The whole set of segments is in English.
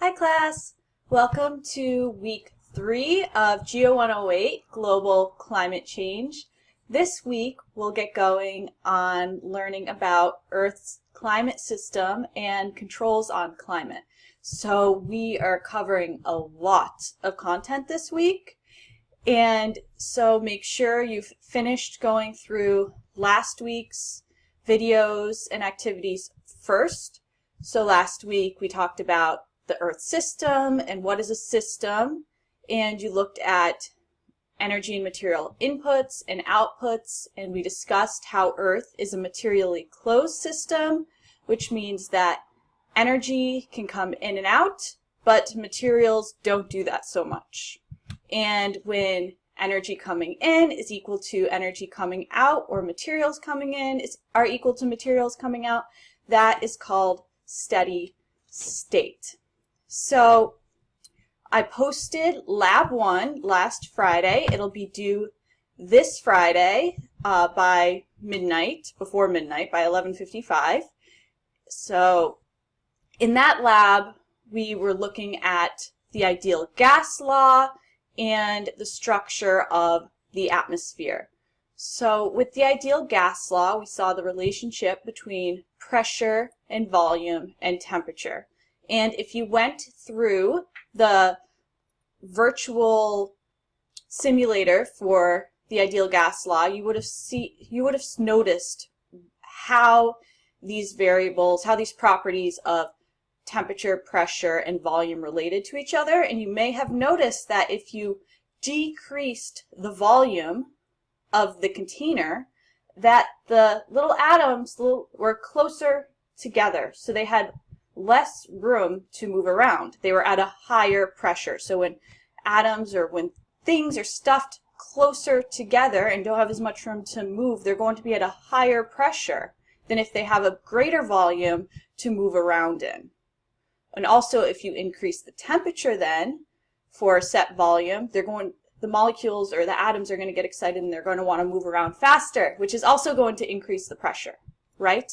Hi class! Welcome to week 3 of GEO108, Global Climate Change. This week we'll get going on learning about Earth's climate system and controls on climate. So we are covering a lot of content this week, and so make sure you've finished going through last week's videos and activities first. So last week we talked about the Earth system and what is a system, and you looked at energy and material inputs and outputs, and we discussed how Earth is a materially closed system, which means that energy can come in and out, but materials don't do that so much. And when energy coming in is equal to energy coming out, or materials coming in are equal to materials coming out, that is called steady state. So I posted Lab 1 last Friday. It'll be due this Friday by midnight, before midnight, by 11:55. So in that lab, we were looking at the ideal gas law and the structure of the atmosphere. So with the ideal gas law, we saw the relationship between pressure and volume and temperature. And if you went through the virtual simulator for the ideal gas law, you would have noticed how these variables, how these properties of temperature, pressure, and volume related to each other. And you may have noticed that if you decreased the volume of the container, that the little atoms were closer together, so they had less room to move around. They were at a higher pressure. So when atoms or when things are stuffed closer together and don't have as much room to move, they're going to be at a higher pressure than if they have a greater volume to move around in. And also, if you increase the temperature then for a set volume, the molecules or the atoms are going to get excited and they're going to want to move around faster, which is also going to increase the pressure, right?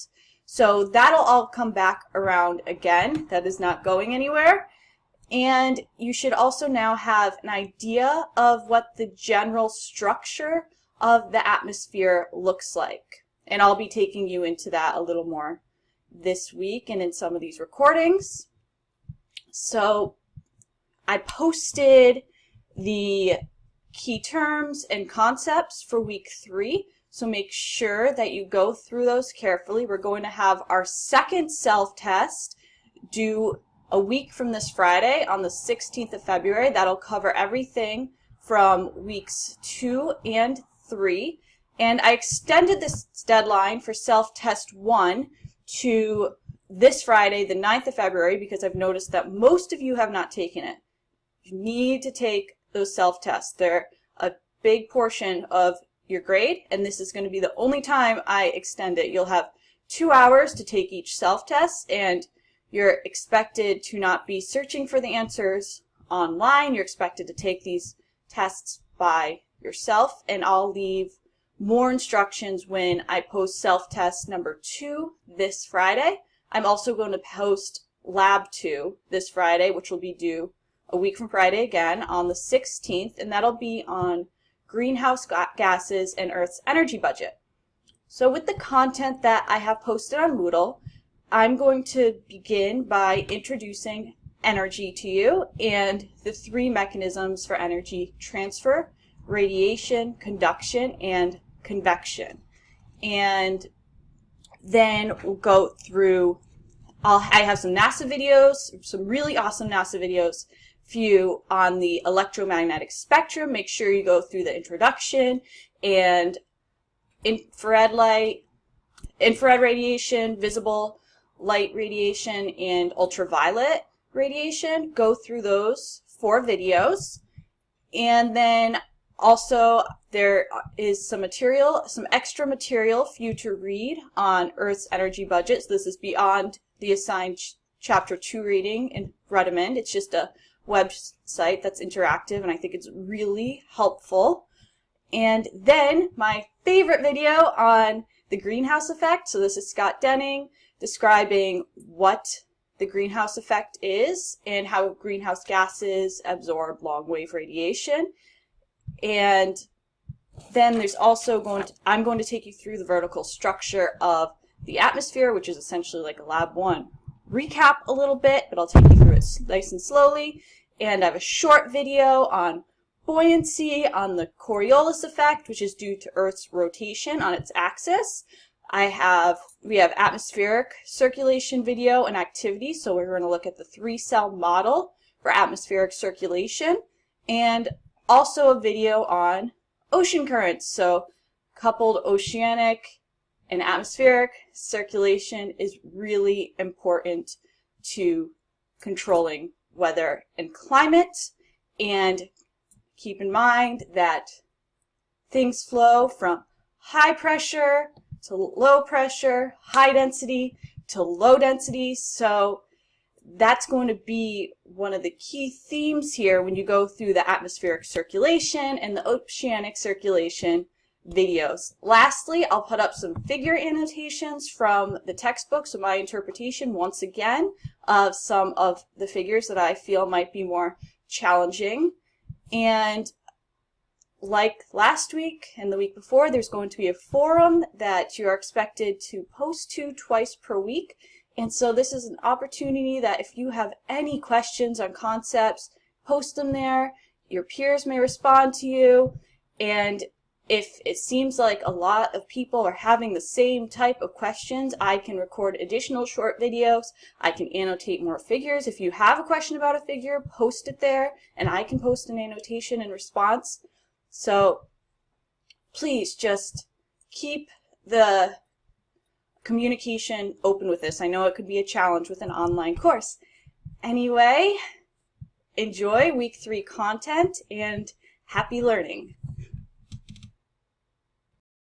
So that'll all come back around again. That is not going anywhere. And you should also now have an idea of what the general structure of the atmosphere looks like. And I'll be taking you into that a little more this week and in some of these recordings. So I posted the key terms and concepts for week 3. So make sure that you go through those carefully. We're going to have our second self-test due a week from this Friday on the 16th of February. That'll cover everything from weeks 2 and 3. And I extended this deadline for self-test 1 to this Friday, the 9th of February, because I've noticed that most of you have not taken it. You need to take those self-tests. They're a big portion of your grade, and this is going to be the only time I extend it. You'll have 2 hours to take each self-test, and you're expected to not be searching for the answers online. You're expected to take these tests by yourself, and I'll leave more instructions when I post self-test number 2 this Friday. I'm also going to post Lab 2 this Friday, which will be due a week from Friday again on the 16th, and that'll be on greenhouse gases and Earth's energy budget. So with the content that I have posted on Moodle, I'm going to begin by introducing energy to you and the 3 mechanisms for energy transfer: radiation, conduction, and convection. And then we'll go through, I have some NASA videos, some really awesome NASA videos for you on the electromagnetic spectrum. Make sure you go through the introduction and infrared radiation, visible light radiation, and ultraviolet radiation. Go through those 4 videos. And then also there is some extra material for you to read on Earth's energy budget. So this is beyond the assigned Chapter 2 reading in Rudimond. It's just a website that's interactive, and I think it's really helpful. And then my favorite video on the greenhouse effect. So this is Scott Denning describing what the greenhouse effect is and how greenhouse gases absorb long-wave radiation. And then there's also I'm going to take you through the vertical structure of the atmosphere, which is essentially like a Lab 1 recap a little bit, but I'll take you through it nice and slowly. And I have a short video on buoyancy, on the Coriolis effect, which is due to Earth's rotation on its axis. We have atmospheric circulation video and activity, so we're going to look at the 3-cell model for atmospheric circulation, and also a video on ocean currents. So coupled oceanic and atmospheric circulation is really important to controlling weather and climate. And keep in mind that things flow from high pressure to low pressure, high density to low density. So that's going to be one of the key themes here when you go through the atmospheric circulation and the oceanic circulation videos. Lastly, I'll put up some figure annotations from the textbook, so my interpretation once again of some of the figures that I feel might be more challenging. And like last week and the week before, there's going to be a forum that you're expected to post to twice per week. And so this is an opportunity that if you have any questions on concepts, post them there. Your peers may respond to you. And if it seems like a lot of people are having the same type of questions, I can record additional short videos. I can annotate more figures. If you have a question about a figure, post it there, and I can post an annotation in response. So please just keep the communication open with this. I know it could be a challenge with an online course. Anyway, enjoy week 3 content and happy learning.